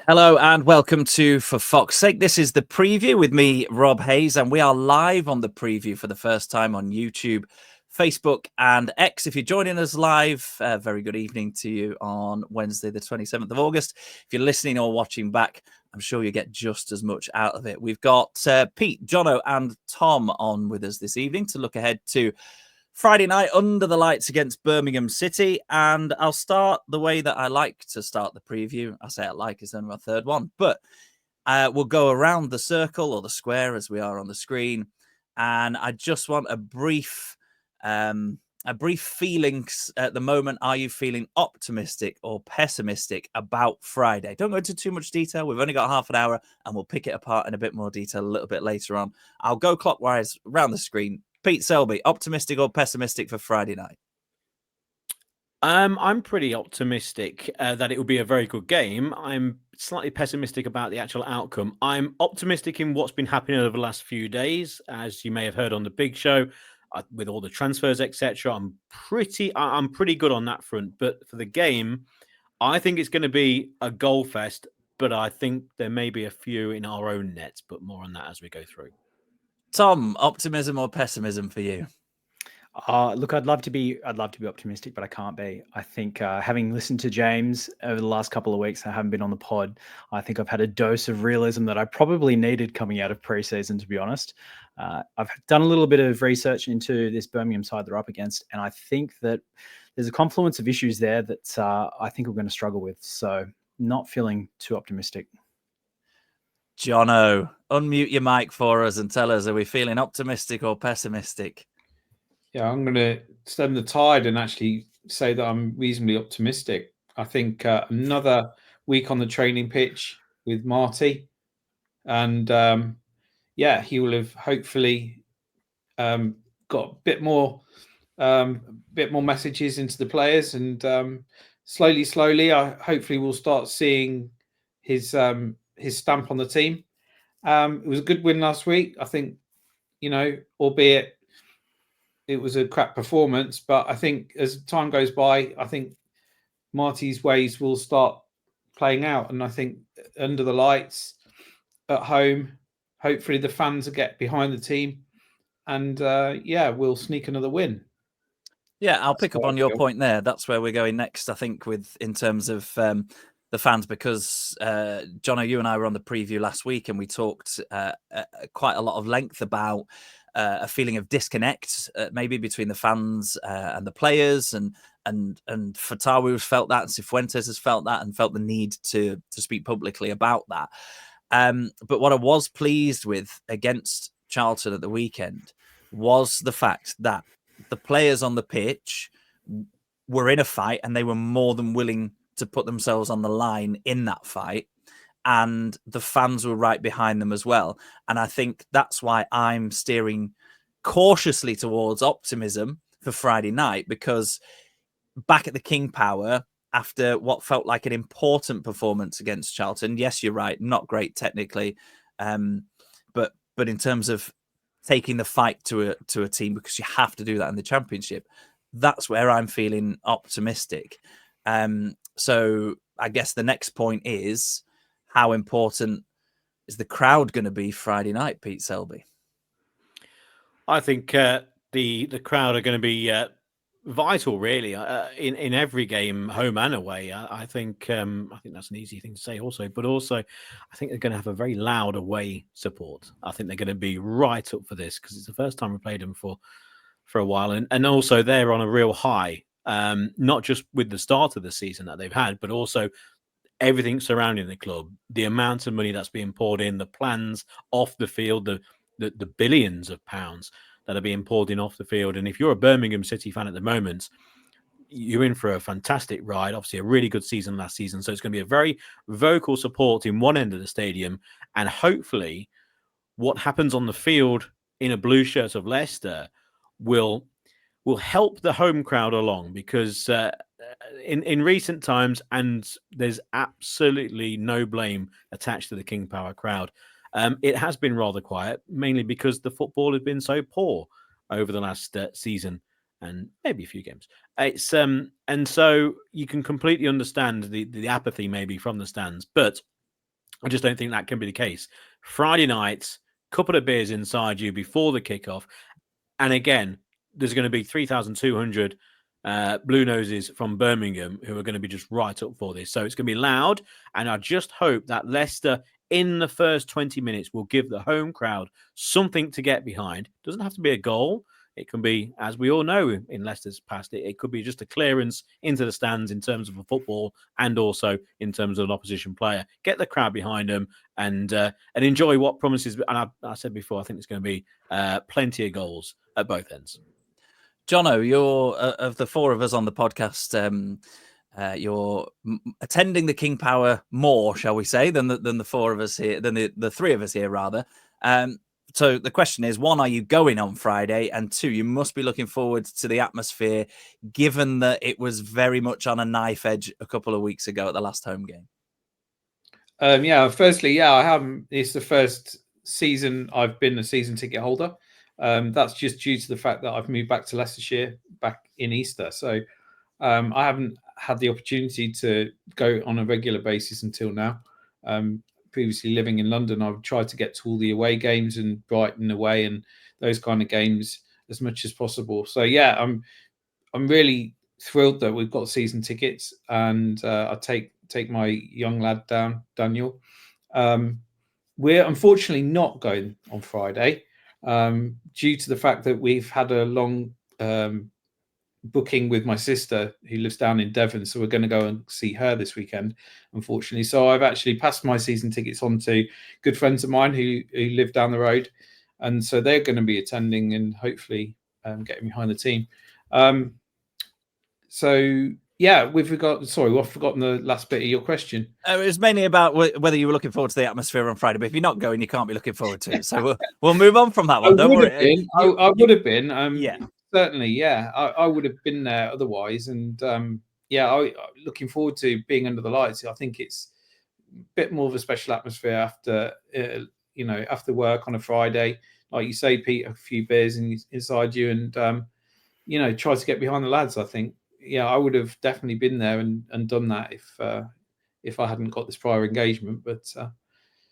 Hello and welcome to For Fox's Sake. This is the preview with me, Rob Hayes, and we are live on the preview for the first time on YouTube, Facebook, and X. If you're joining us live, very good evening to you on Wednesday, the 27th of August. If you're listening or watching back, I'm sure you get just as much out of it. We've got Pete, Jono, and Tom on with us this evening to look ahead to Friday night under the lights against Birmingham City. And I'll start the way that I like to start the preview. I say I like, it's only my third one, but we'll go around the circle or the square as we are on the screen. And I just want a brief feelings at the moment. Are you feeling optimistic or pessimistic about Friday? Don't go into too much detail. We've only got half an hour and we'll pick it apart in a bit more detail a little bit later on. I'll go clockwise around the screen. Pete Selby, optimistic or pessimistic for Friday night? I'm pretty optimistic that it will be a very good game. I'm slightly pessimistic about the actual outcome. I'm optimistic in what's been happening over the last few days, as you may have heard on the big show, with all the transfers, etc. I'm pretty good on that front. But for the game, I think it's going to be a goal fest. But I think there may be a few in our own nets. But more on that as we go through. Tom, optimism or pessimism for you? Look, I'd love to be optimistic, but I can't be. I think having listened to James over the last couple of weeks, I haven't been on the pod. I think I've had a dose of realism that I probably needed coming out of preseason, to be honest. I've done a little bit of research into this Birmingham side they're up against, and I think that there's a confluence of issues there that I think we're going to struggle with. So, not feeling too optimistic. Jono, unmute your mic for us and tell us, are we feeling optimistic or pessimistic? Yeah, I'm going to stem the tide and actually say that I'm reasonably optimistic. I think another week on the training pitch with Marti, and he will have hopefully got a bit more messages into the players, and slowly, I hopefully will start seeing his stamp on the team. It was a good win last week. I think, albeit it was a crap performance, but I think as time goes by, I think Marti's ways will start playing out. And I think under the lights at home, hopefully the fans will get behind the team, and we'll sneak another win. Yeah, I'll pick up on your point there. That's where we're going next, I think, in terms of the fans, because Jono, you and I were on the preview last week and we talked quite a lot of length about a feeling of disconnect, maybe between the fans and the players, and Fatawu has felt that, and Cifuentes has felt that, and felt the need to speak publicly about that. But what I was pleased with against Charlton at the weekend was the fact that the players on the pitch were in a fight and they were more than willing to put themselves on the line in that fight. And the fans were right behind them as well. And I think that's why I'm steering cautiously towards optimism for Friday night, because back at the King Power, after what felt like an important performance against Charlton, yes, you're right, not great technically, but in terms of taking the fight to a team, because you have to do that in the Championship, that's where I'm feeling optimistic. So I guess the next point is, how important is the crowd going to be Friday night, Pete Selby? I think the crowd are going to be vital, really, in every game, home and away. I think that's an easy thing to say, also, but also I think they're going to have a very loud away support. I think they're going to be right up for this because it's the first time we played them for a while, and also they're on a real high, not just with the start of the season that they've had, but also everything surrounding the club, the amount of money that's being poured in, the plans off the field, the billions of pounds that are being poured in off the field. And if you're a Birmingham City fan at the moment, you're in for a fantastic ride. Obviously, a really good season last season. So it's going to be a very vocal support in one end of the stadium. And hopefully what happens on the field in a blue shirt of Leicester will help the home crowd along, because in recent times, and there's absolutely no blame attached to the King Power crowd, it has been rather quiet, mainly because the football has been so poor over the last season and maybe a few games. It's and so you can completely understand the apathy maybe from the stands, but I just don't think that can be the case. Friday nights, couple of beers inside you before the kickoff. And again, there's going to be 3,200 Blue Noses from Birmingham who are going to be just right up for this. So it's going to be loud. And I just hope that Leicester, in the first 20 minutes, will give the home crowd something to get behind. It doesn't have to be a goal. It can be, as we all know in Leicester's past, it could be just a clearance into the stands in terms of a football and also in terms of an opposition player. Get the crowd behind them and enjoy what promises. And I said before, I think there's going to be plenty of goals at both ends. Jono, you're of the four of us on the podcast. You're attending the King Power more, shall we say, than the four of us here, than the three of us here, rather. So the question is, one, are you going on Friday? And two, you must be looking forward to the atmosphere, given that it was very much on a knife edge a couple of weeks ago at the last home game. Firstly, I haven't. It's the first season I've been a season ticket holder. That's just due to the fact that I've moved back to Leicestershire back in Easter. So I haven't had the opportunity to go on a regular basis until now. Previously living in London, I've tried to get to all the away games and Brighton away and those kind of games as much as possible. So I'm really thrilled that we've got season tickets, and I take my young lad down, Daniel. We're unfortunately not going on Friday due to the fact that we've had a long booking with my sister who lives down in Devon, so we're going to go and see her this weekend, unfortunately. So I've actually passed my season tickets on to good friends of mine who live down the road, and so they're going to be attending and hopefully getting behind the team. With regard, sorry, I've forgotten the last bit of your question. It was mainly about whether you were looking forward to the atmosphere on Friday, but if you're not going, you can't be looking forward to it. So we'll move on from that one. Don't worry. I would have been. Yeah. Certainly, I would have been there otherwise, and looking forward to being under the lights. I think it's a bit more of a special atmosphere after after work on a Friday, like you say, Pete, a few beers inside you, and try to get behind the lads. I think, I would have definitely been there and done that if I hadn't got this prior engagement, but.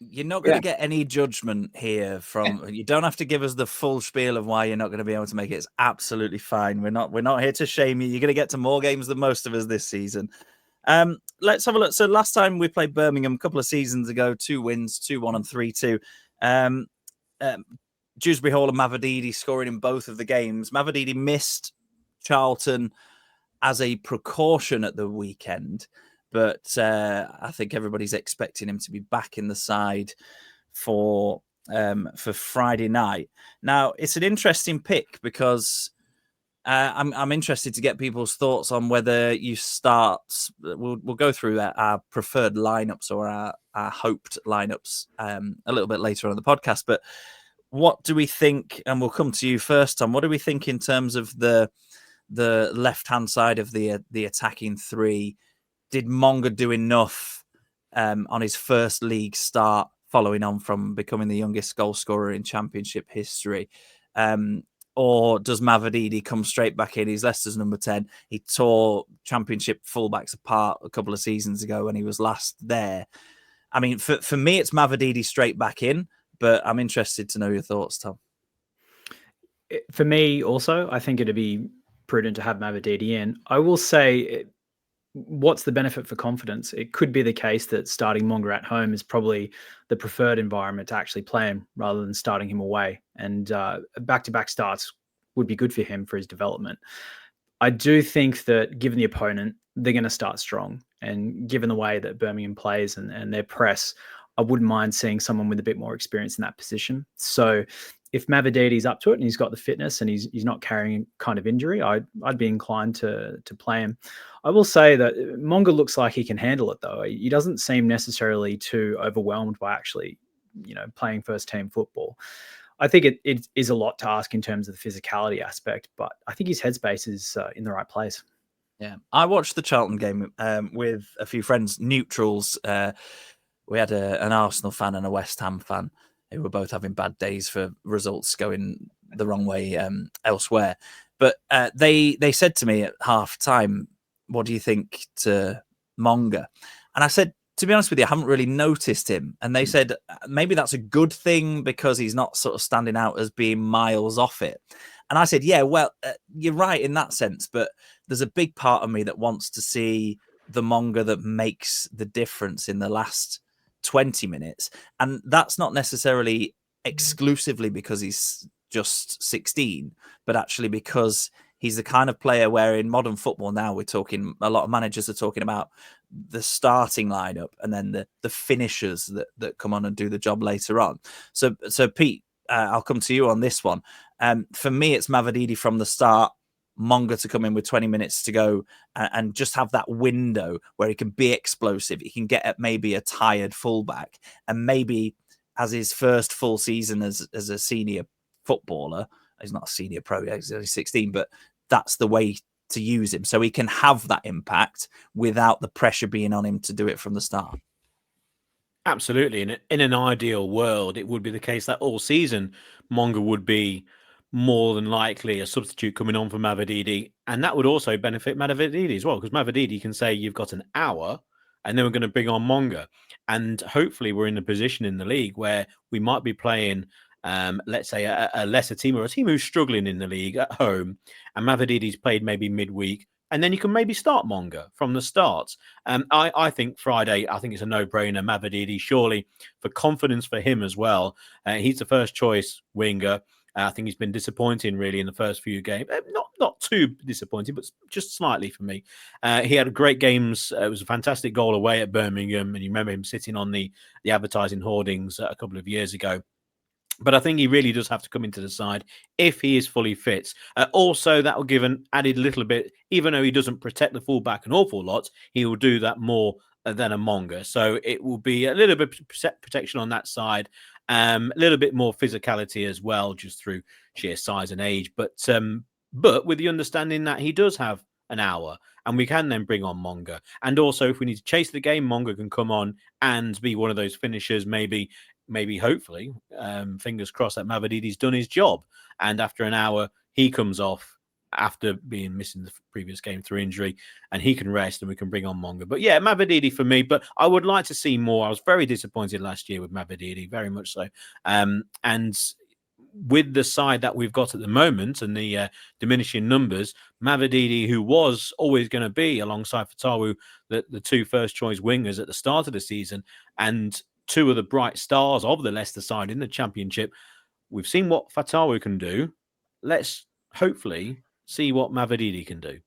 You're not going to get any judgment here from. You don't have to give us the full spiel of why you're not going to be able to make it. It's absolutely fine. We're not here to shame you. You're going to get to more games than most of us this season. Let's have a look. So last time we played Birmingham a couple of seasons ago, 2 wins, 2-1 and 3-2. Dewsbury Hall and Mavididi scoring in both of the games. Mavididi missed Charlton as a precaution at the weekend. But I think everybody's expecting him to be back in the side for Friday night. Now, it's an interesting pick because I'm interested to get people's thoughts on whether you start. We'll go through our preferred lineups or our hoped lineups a little bit later on the podcast. But what do we think? And we'll come to you first, Tom. What do we think in terms of the left-hand side of the attacking three? Did Monga do enough on his first league start, following on from becoming the youngest goal scorer in Championship history? Or does Mavididi come straight back in? He's Leicester's number 10. He tore Championship fullbacks apart a couple of seasons ago when he was last there. I mean, for me, it's Mavididi straight back in, but I'm interested to know your thoughts, Tom. For me, also, I think it'd be prudent to have Mavididi in. I will say, what's the benefit for confidence? It could be the case that starting Monga at home is probably the preferred environment to actually play him rather than starting him away. And back-to-back starts would be good for him for his development. I do think that given the opponent, they're going to start strong. And given the way that Birmingham plays and their press, I wouldn't mind seeing someone with a bit more experience in that position. So if Mavididi's up to it and he's got the fitness and he's not carrying kind of injury, I'd be inclined to play him. I will say that Monga looks like he can handle it, though. He doesn't seem necessarily too overwhelmed by actually, playing first team football. I think it is a lot to ask in terms of the physicality aspect, but I think his headspace is in the right place. Yeah, I watched the Charlton game with a few friends, neutrals. We had an Arsenal fan and a West Ham fan who were both having bad days for results going the wrong way elsewhere. But they said to me at half time, what do you think to Monga? And I said, to be honest with you, I haven't really noticed him. And they said maybe that's a good thing because he's not sort of standing out as being miles off it. And I said, yeah, well, you're right in that sense. But there's a big part of me that wants to see the Monga that makes the difference in the last 20 minutes. And that's not necessarily exclusively because he's just 16, but actually because he's the kind of player where in modern football now we're talking, a lot of managers are talking about the starting lineup and then the finishers that come on and do the job later on. So Pete, I'll come to you on this one. For me, it's Mavididi from the start, Monga to come in with 20 minutes to go and just have that window where he can be explosive. He can get at maybe a tired fullback and maybe as his first full season as a senior footballer. He's not a senior pro, he's only 16, but that's the way to use him. So he can have that impact without the pressure being on him to do it from the start. Absolutely. In an ideal world, it would be the case that all season, Monga would be more than likely a substitute coming on for Mavididi. And that would also benefit Mavididi as well, because Mavididi can say, you've got an hour, and then we're going to bring on Monga. And hopefully we're in a position in the league where we might be playing, let's say, a lesser team or a team who's struggling in the league at home, and Mavididi's played maybe midweek. And then you can maybe start Monga from the start. I think Friday, I think it's a no-brainer. Mavididi, surely for confidence for him as well. He's the first choice winger. I think he's been disappointing really in the first few games. Not too disappointing, but just slightly for me. He had great games. It was a fantastic goal away at Birmingham. And you remember him sitting on the advertising hoardings a couple of years ago. But I think he really does have to come into the side if he is fully fit. Also, that will give an added little bit, even though he doesn't protect the fullback an awful lot, he will do that more than a Monga. So it will be a little bit of protection on that side, a little bit more physicality as well, just through sheer size and age. But with the understanding that he does have an hour and we can then bring on Monga. And also, if we need to chase the game, Monga can come on and be one of those finishers, maybe hopefully, fingers crossed that Mavididi's done his job. And after an hour, he comes off after being missing the previous game through injury, and he can rest and we can bring on Monga. But yeah, Mavididi for me, but I would like to see more. I was very disappointed last year with Mavididi, very much so. And with the side that we've got at the moment and the diminishing numbers, Mavididi, who was always going to be alongside Fatawu, the two first choice wingers at the start of the season, and two of the bright stars of the Leicester side in the Championship. We've seen what Fatawu can do. Let's hopefully see what Mavididi can do.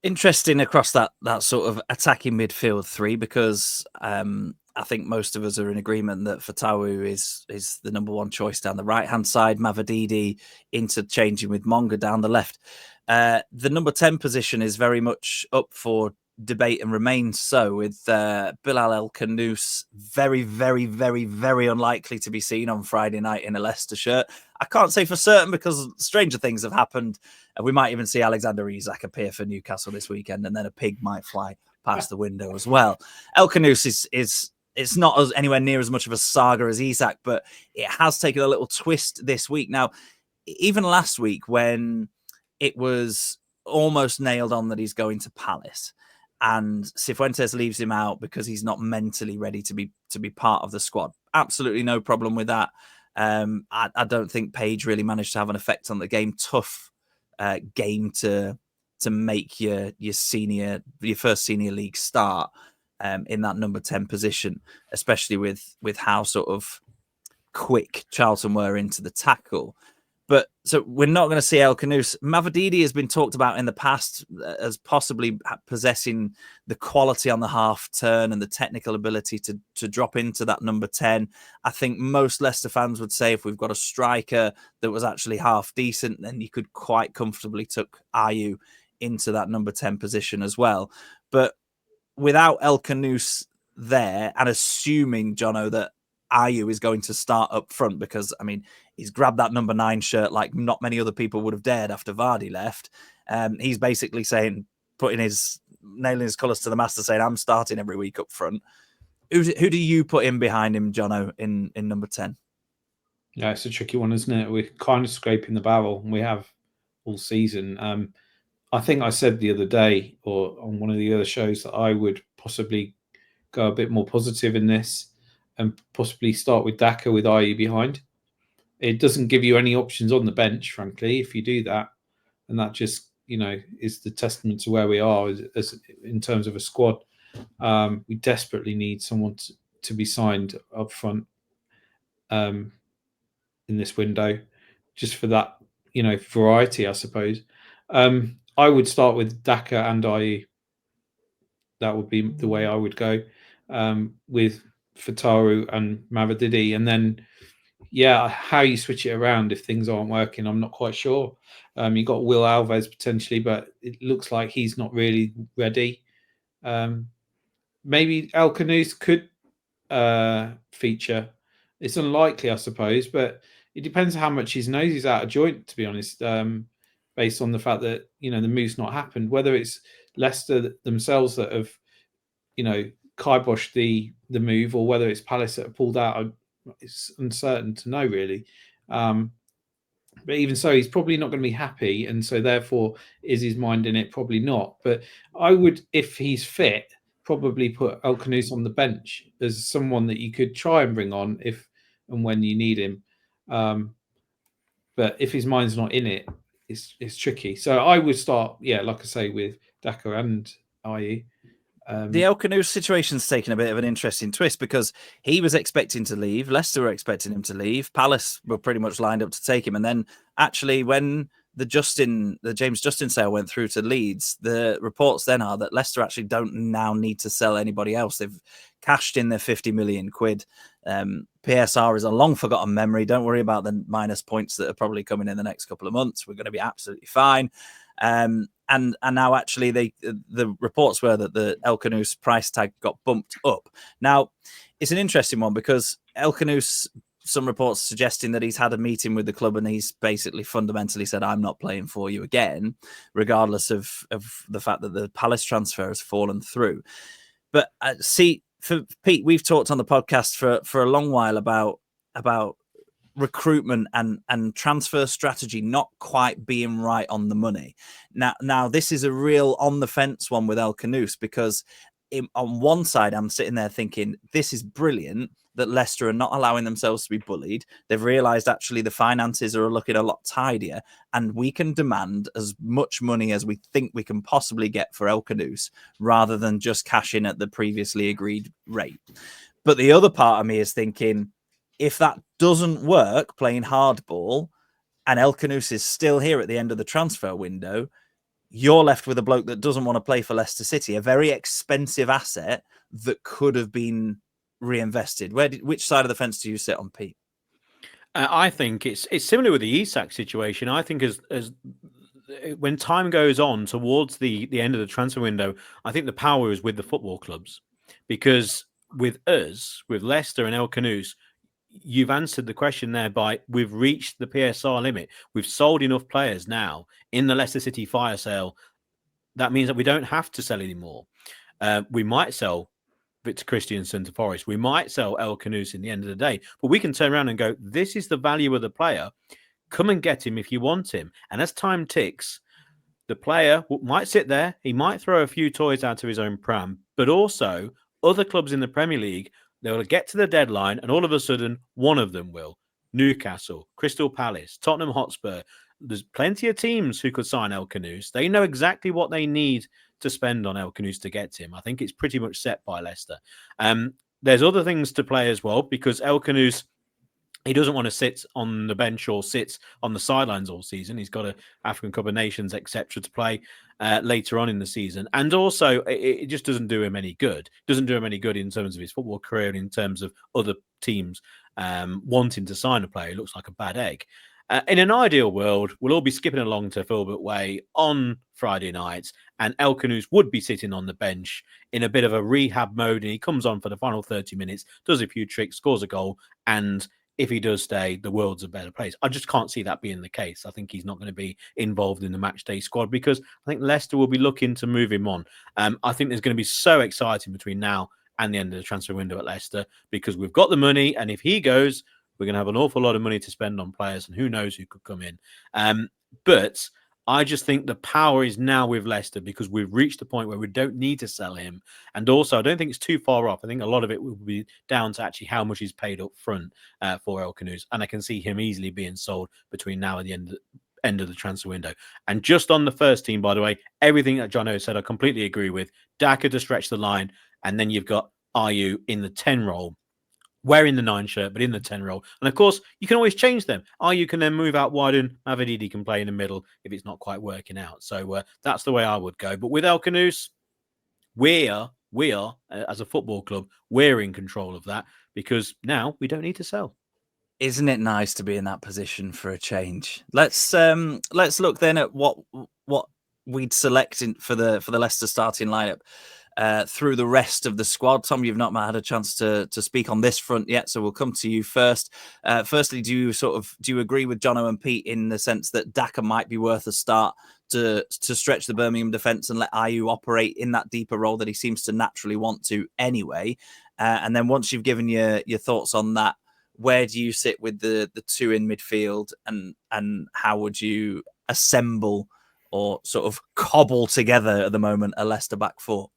Interesting across that sort of attacking midfield three, because I think most of us are in agreement that Fatawu is the number one choice down the right-hand side, Mavididi interchanging with Monga down the left. The number 10 position is very much up for debate and remains so, with Bilal El Khanous very, very, very, very unlikely to be seen on Friday night in a Leicester shirt. I can't say for certain because stranger things have happened. We might even see Alexander Isak appear for Newcastle this weekend, and then a pig might fly past the window as well. El Khanous is it's not anywhere near as much of a saga as Isak, but it has taken a little twist this week. Now, even last week when it was almost nailed on that he's going to Palace, and Cifuentes leaves him out because he's not mentally ready to be part of the squad. Absolutely no problem with that. I don't think Page really managed to have an effect on the game. Tough game to make your first senior league start in that number 10 position, especially with how sort of quick Charlton were into the tackle. But so we're not going to see El Khanous. Mavididi has been talked about in the past as possibly possessing the quality on the half turn and the technical ability to drop into that number 10. I think most Leicester fans would say if we've got a striker that was actually half decent, then you could quite comfortably tuck Ayew into that number 10 position as well. But without El Khanous there, and assuming, Jono, that Ayew is going to start up front, because, I mean, he's grabbed that number 9 shirt like not many other people would have dared after Vardy left. He's basically saying, nailing his colours to the mast, saying, I'm starting every week up front. Who do you put in behind him, Jono, in number 10? Yeah, it's a tricky one, isn't it? We're kind of scraping the barrel, and we have all season. I think I said the other day, or on one of the other shows, that I would possibly go a bit more positive in this and possibly start with Daka with IE behind. It doesn't give you any options on the bench, frankly, if you do that. And that just, is the testament to where we are as in terms of a squad. We desperately need someone to be signed up front in this window, just for that, variety, I suppose. I would start with Daka and IE. That would be the way I would go, with Fataru and Mavadidi. And then, how you switch it around if things aren't working, I'm not quite sure. You got Will Alves potentially, but it looks like he's not really ready. Maybe El Khanous could feature. It's unlikely, I suppose, but it depends how much his nose is out of joint, to be honest, based on the fact that, the move's not happened. Whether it's Leicester themselves that have, kiboshed the move, or whether it's Palace that have pulled out, it's uncertain to know, really. But even so, he's probably not going to be happy, and so therefore, is his mind in it? Probably not. But I would, if he's fit, probably put El Khanous on the bench as someone that you could try and bring on if and when you need him. But if his mind's not in it, it's tricky. So I would start, like I say, with Daka and IE. The El Khanous situation's taken a bit of an interesting twist because he was expecting to leave. Leicester were expecting him to leave. Palace were pretty much lined up to take him. And then actually when the James Justin sale went through to Leeds, the reports then are that Leicester actually don't now need to sell anybody else. They've cashed in their 50 million quid. PSR is a long forgotten memory. Don't worry about the minus points that are probably coming in the next couple of months. We're going to be absolutely fine. And now actually the reports were that the El Khanous price tag got bumped up. Now it's an interesting one because El Khanous, some reports suggesting that he's had a meeting with the club and he's basically fundamentally said, I'm not playing for you again, regardless of the fact that the Palace transfer has fallen through. But see, for Pete, we've talked on the podcast for a long while about recruitment and transfer strategy not quite being right on the money. Now this is a real on the fence one with El Khanous because on one side I'm sitting there thinking this is brilliant that Leicester are not allowing themselves to be bullied. They've realised actually the finances are looking a lot tidier and we can demand as much money as we think we can possibly get for El Khanous rather than just cash in at the previously agreed rate. But the other part of me is thinking, if that doesn't work, playing hardball, and El Khanous is still here at the end of the transfer window, you're left with a bloke that doesn't want to play for Leicester City, a very expensive asset that could have been reinvested. Which side of the fence do you sit on, Pete? I think it's similar with the Isak situation. I think as when time goes on towards the end of the transfer window, I think the power is with the football clubs, because with us, with Leicester and El Khanous, you've answered the question there by we've reached the PSR limit. We've sold enough players now in the Leicester City fire sale. That means that we don't have to sell anymore. We might sell Victor Christiansen to Forest. We might sell El Khanous in the end of the day, but we can turn around and go, this is the value of the player. Come and get him if you want him. And as time ticks, the player might sit there. He might throw a few toys out of his own pram, but also other clubs in the Premier League, they will get to the deadline and all of a sudden one of them will. Newcastle, Crystal Palace, Tottenham Hotspur. There's plenty of teams who could sign El Khanous. They know exactly what they need to spend on El Khanous to get him. I think it's pretty much set by Leicester. There's other things to play as well, because El Khanous, he doesn't want to sit on the bench or sit on the sidelines all season. He's got an African Cup of Nations, etc., to play later on in the season. And also, it just doesn't do him any good. It doesn't do him any good in terms of his football career, in terms of other teams wanting to sign a player. He looks like a bad egg. In an ideal world, we'll all be skipping along to Filbert Way on Friday nights, and El Khanous would be sitting on the bench in a bit of a rehab mode, and he comes on for the final 30 minutes, does a few tricks, scores a goal, and if he does stay, the world's a better place. I just can't see that being the case. I think he's not going to be involved in the match day squad, because I think Leicester will be looking to move him on. I think there's going to be so exciting between now and the end of the transfer window at Leicester, because we've got the money, and if he goes, we're going to have an awful lot of money to spend on players, and who knows who could come in. But I just think the power is now with Leicester because we've reached the point where we don't need to sell him. And also, I don't think it's too far off. I think a lot of it will be down to actually how much he's paid up front for El Khanous. And I can see him easily being sold between now and the end of the transfer window. And just on the first team, by the way, everything that Jono said, I completely agree with. Daka to stretch the line. And then you've got Ayew in the 10 role. Wearing the 9 shirt, but in the 10 role. And of course, you can always change them. You can then move out wide and Mavididi can play in the middle if it's not quite working out. So that's the way I would go. But with El Khanous, we are, as a football club, we're in control of that because now we don't need to sell. Isn't it nice to be in that position for a change? Let's look then at what we'd select for the Leicester starting lineup. Through the rest of the squad. Tom, you've not had a chance to speak on this front yet, so we'll come to you first. Firstly, do you agree with Jono and Pete in the sense that Daka might be worth a start to stretch the Birmingham defence and let Ayew operate in that deeper role that he seems to naturally want to anyway? And then once you've given your thoughts on that, where do you sit with the two in midfield, and how would you assemble or sort of cobble together at the moment a Leicester back four?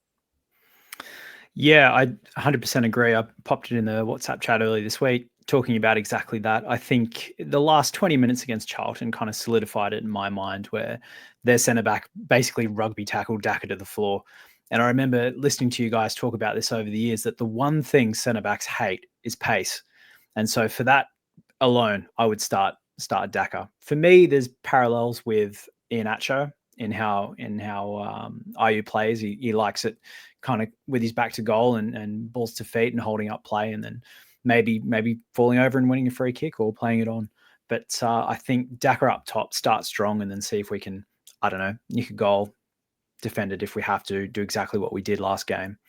Yeah, I 100% agree. I popped it in the WhatsApp chat earlier this week talking about exactly that. I think the last 20 minutes against Charlton kind of solidified it in my mind, where their centre-back basically rugby tackled Daka to the floor. And I remember listening to you guys talk about this over the years, that the one thing centre-backs hate is pace. And so for that alone, I would start Daka. For me, there's parallels with Iheanacho in how Ayew plays. He likes it kind of with his back to goal and balls to feet and holding up play, and then maybe falling over and winning a free kick or playing it on. But I think Daka up top, start strong, and then see if we can, I don't know, nick a goal, defend it if we have to, do exactly what we did last game.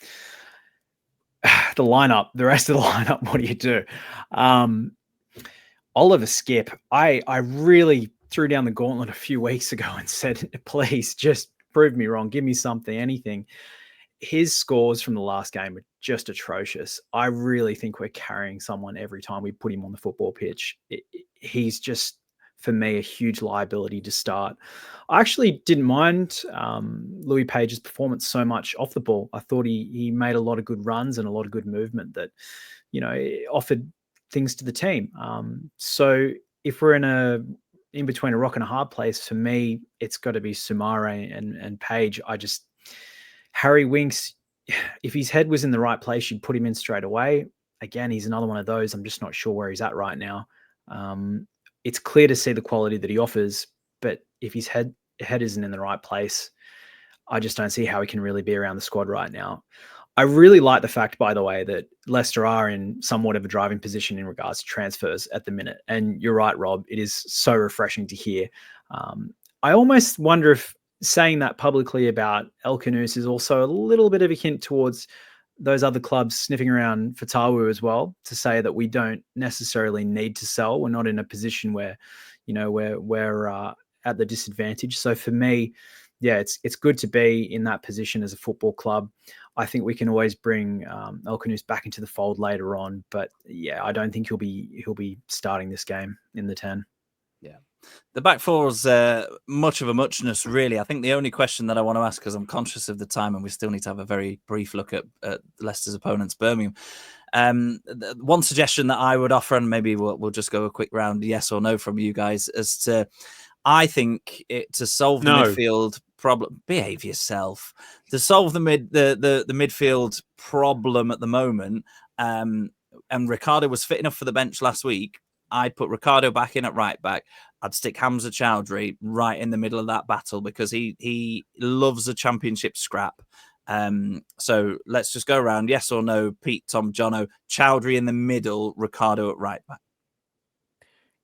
The rest of the lineup, what do you do? Oliver Skipp, I really threw down the gauntlet a few weeks ago and said, please just prove me wrong. Give me something, anything. His scores from the last game were just atrocious. I really think we're carrying someone every time we put him on the football pitch. He's just, for me, a huge liability to start. I actually didn't mind Louis Page's performance so much off the ball. I thought he made a lot of good runs and a lot of good movement that, offered things to the team. So if we're in between a rock and a hard place, for me, it's got to be Soumaré and Page. Harry Winks, if his head was in the right place, you'd put him in straight away. Again, he's another one of those. I'm just not sure where he's at right now. It's clear to see the quality that he offers, but if his head isn't in the right place, I just don't see how he can really be around the squad right now. I really like the fact, by the way, that Leicester are in somewhat of a driving position in regards to transfers at the minute. And you're right, Rob, it is so refreshing to hear. I almost wonder if saying that publicly about El Khanous is also a little bit of a hint towards those other clubs sniffing around for Tawu as well, to say that we don't necessarily need to sell. We're not in a position where, we're at the disadvantage. So for me, yeah, it's good to be in that position as a football club. I think we can always bring El Khanous back into the fold later on, but yeah, I don't think he'll be starting this game in the 10. Yeah. The back four is much of a muchness, really. I think the only question that I want to ask, because I'm conscious of the time and we still need to have a very brief look at Leicester's opponents, Birmingham. One suggestion that I would offer, and maybe we'll just go a quick round, yes or no from you guys, as to, I think to solve the midfield problem, behave yourself. To solve the midfield problem at the moment, and Ricardo was fit enough for the bench last week. I'd put Ricardo back in at right back. I'd stick Hamza Choudhury right in the middle of that battle because he loves a championship scrap. So let's just go around. Yes or no, Pete, Tom, Jono. Choudhury in the middle, Ricardo at right back.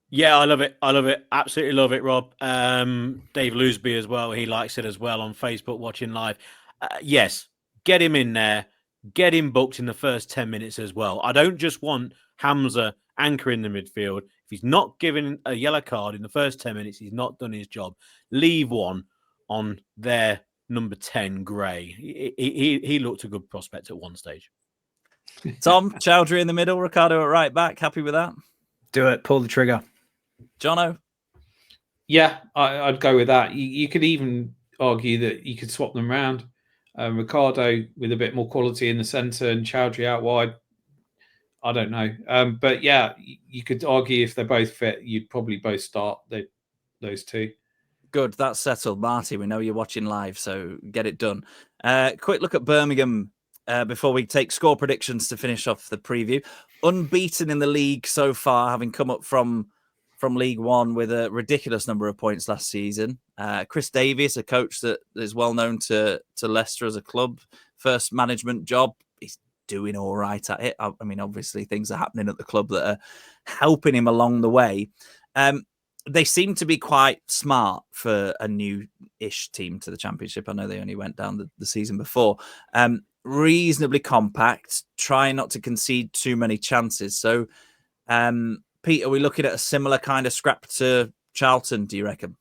Yeah, I love it. Absolutely love it, Rob. Dave Loosby as well. He likes it as well on Facebook watching live. Yes, get him in there. Get him booked in the first 10 minutes as well. I don't just want Hamza anchoring the midfield. If he's not given a yellow card in the first 10 minutes, he's not done his job. Leave one on their number 10, Gray. He looked a good prospect at one stage. Tom, Choudhury in the middle, Ricardo at right back. Happy with that? Do it. Pull the trigger. Jono? Yeah, I'd go with that. You could even argue that you could swap them around. Ricardo with a bit more quality in the centre and Choudhury out wide. I don't know. But yeah, you could argue if they're both fit, you'd probably both start those two. Good, that's settled. Marty, we know you're watching live, so get it done. Quick look at Birmingham before we take score predictions to finish off the preview. Unbeaten in the league so far, having come up from League One with a ridiculous number of points last season. Chris Davies, a coach that is well known to Leicester as a club, first management job. He's doing all right at it. I mean, obviously things are happening at the club that are helping him along the way. They seem to be quite smart for a new-ish team to the Championship. I know they only went down the season before. Reasonably compact, trying not to concede too many chances. So, Pete, are we looking at a similar kind of scrap to Charlton, do you reckon?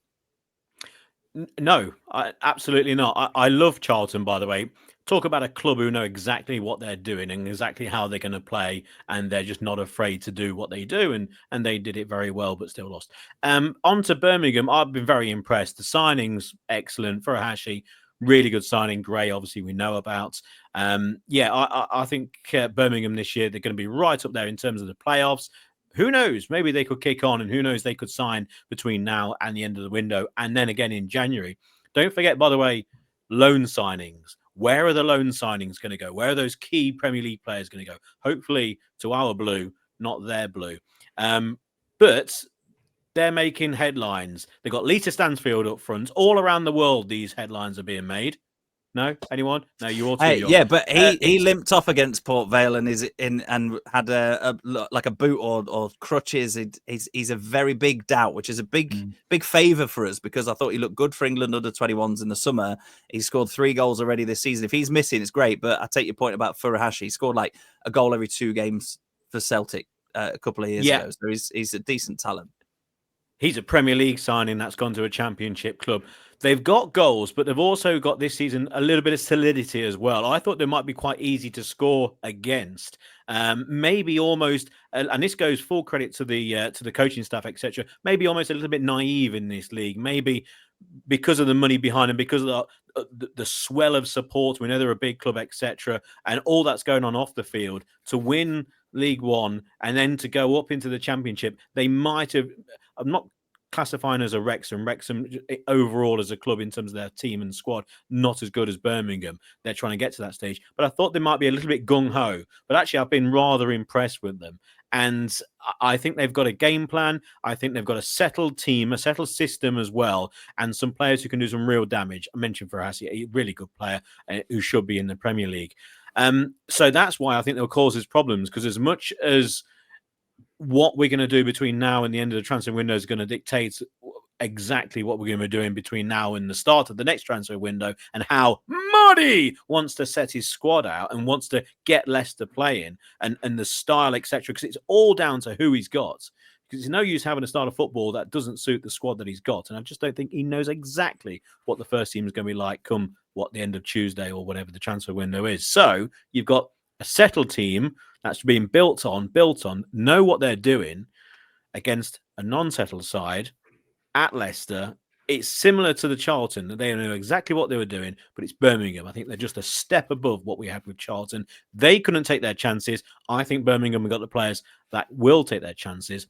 No, absolutely not. I love Charlton, by the way. Talk about a club who know exactly what they're doing and exactly how they're going to play, and they're just not afraid to do what they do, and they did it very well, but still lost. On to Birmingham, I've been very impressed. The signing's excellent. Furuhashi, really good signing. Gray, obviously, we know about. I think Birmingham this year, they're going to be right up there in terms of the playoffs. Who knows? Maybe they could kick on, and who knows? They could sign between now and the end of the window, and then again in January. Don't forget, by the way, loan signings. Where are the loan signings going to go? Where are those key Premier League players going to go? Hopefully to our blue, not their blue. But they're making headlines. They've got Lita Stansfield up front. All around the world, these headlines are being made. No, anyone? No, you all too. Yeah, but he limped off against Port Vale and is in and had a boot or crutches. He's a very big doubt, which is a big favour for us because I thought he looked good for England under 21s in the summer. He scored 3 goals already this season. If he's missing, it's great. But I take your point about Furuhashi. He scored like a goal every 2 games for Celtic a couple of years ago. So he's a decent talent. He's a Premier League signing that's gone to a Championship club. They've got goals, but they've also got this season a little bit of solidity as well. I thought they might be quite easy to score against. Maybe almost, and this goes full credit to the coaching staff, etc. Maybe almost a little bit naive in this league. Maybe because of the money behind them, because of the swell of support. We know they're a big club, etc. And all that's going on off the field to win League One and then to go up into the Championship. They might have. I'm not classifying as a Wrexham. Wrexham overall as a club in terms of their team and squad, not as good as Birmingham. They're trying to get to that stage. But I thought they might be a little bit gung-ho. But actually, I've been rather impressed with them. And I think they've got a game plan. I think they've got a settled team, a settled system as well, and some players who can do some real damage. I mentioned Furuhashi, a really good player who should be in the Premier League. So that's why I think they'll cause us problems, because as much as what we're going to do between now and the end of the transfer window is going to dictate exactly what we're going to be doing between now and the start of the next transfer window, and how Marti wants to set his squad out and wants to get Leicester playing and the style, etc. Because it's all down to who he's got. Because it's no use having a style of football that doesn't suit the squad that he's got. And I just don't think he knows exactly what the first team is going to be like come the end of Tuesday or whatever the transfer window is. So you've got a settled team that's being built on, know what they're doing against a non-settled side at Leicester. It's similar to the Charlton. They know exactly what they were doing, but it's Birmingham. I think they're just a step above what we had with Charlton. They couldn't take their chances. I think Birmingham have got the players that will take their chances,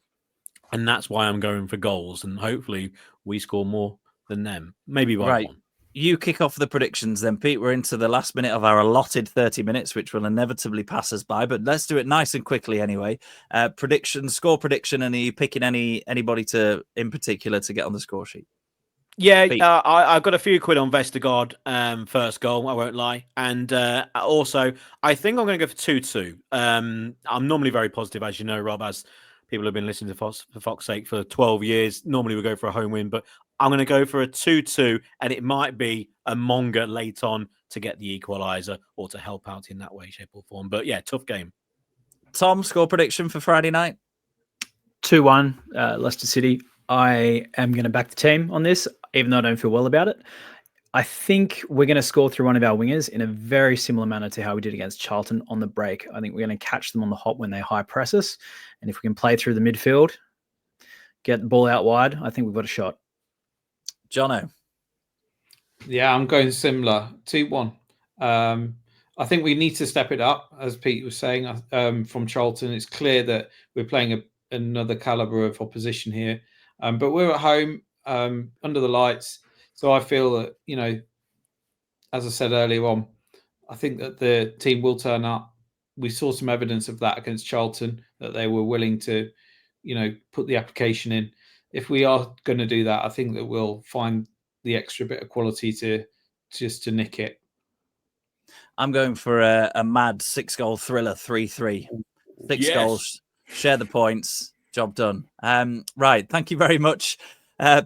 and that's why I'm going for goals, and hopefully we score more than them, maybe by 1. You kick off the predictions then, Pete. We're into the last minute of our allotted 30 minutes, which will inevitably pass us by, but let's do it nice and quickly anyway. Prediction, score prediction, and are you picking anybody in particular to get on the score sheet? Yeah, I've got a few quid on Vestergaard, first goal, I won't lie. And also, I think I'm going to go for 2-2. I'm normally very positive, as you know, Rob, as people have been listening to for Fox's sake for 12 years. Normally we go for a home win, but I'm going to go for a 2-2, and it might be a Monga late on to get the equaliser or to help out in that way, shape or form. But yeah, tough game. Tom, score prediction for Friday night? 2-1, Leicester City. I am going to back the team on this, even though I don't feel well about it. I think we're going to score through one of our wingers in a very similar manner to how we did against Charlton on the break. I think we're going to catch them on the hop when they high press us. And if we can play through the midfield, get the ball out wide, I think we've got a shot. Jono. Yeah, I'm going similar. 2-1. I think we need to step it up, as Pete was saying, from Charlton. It's clear that we're playing another calibre of opposition here. But we're at home, under the lights. So I feel that, you know, as I said earlier on, I think that the team will turn up. We saw some evidence of that against Charlton, that they were willing to, you know, put the application in. If we are going to do that, I think that we'll find the extra bit of quality to nick it. I'm going for a mad 6-goal thriller, 3-3. 6 goals, share the points, job done. Right, thank you very much,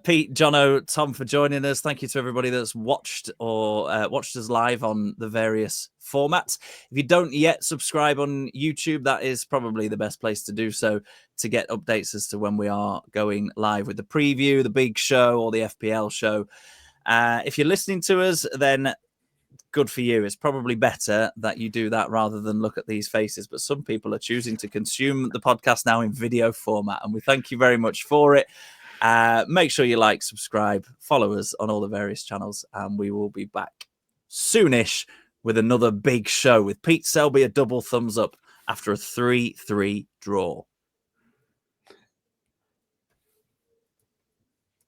Pete, Jono, Tom, for joining us. Thank you to everybody that's watched us live on the various formats. If you don't yet subscribe on YouTube, that is probably the best place to do so to get updates as to when we are going live with the preview, the big show, or the FPL show. If you're listening to us, then good for you. It's probably better that you do that rather than look at these faces. But some people are choosing to consume the podcast now in video format, and we thank you very much for it. Make sure you like, subscribe, follow us on all the various channels, and we will be back soonish with another big show with Pete Selby a double thumbs up after a 3-3 draw.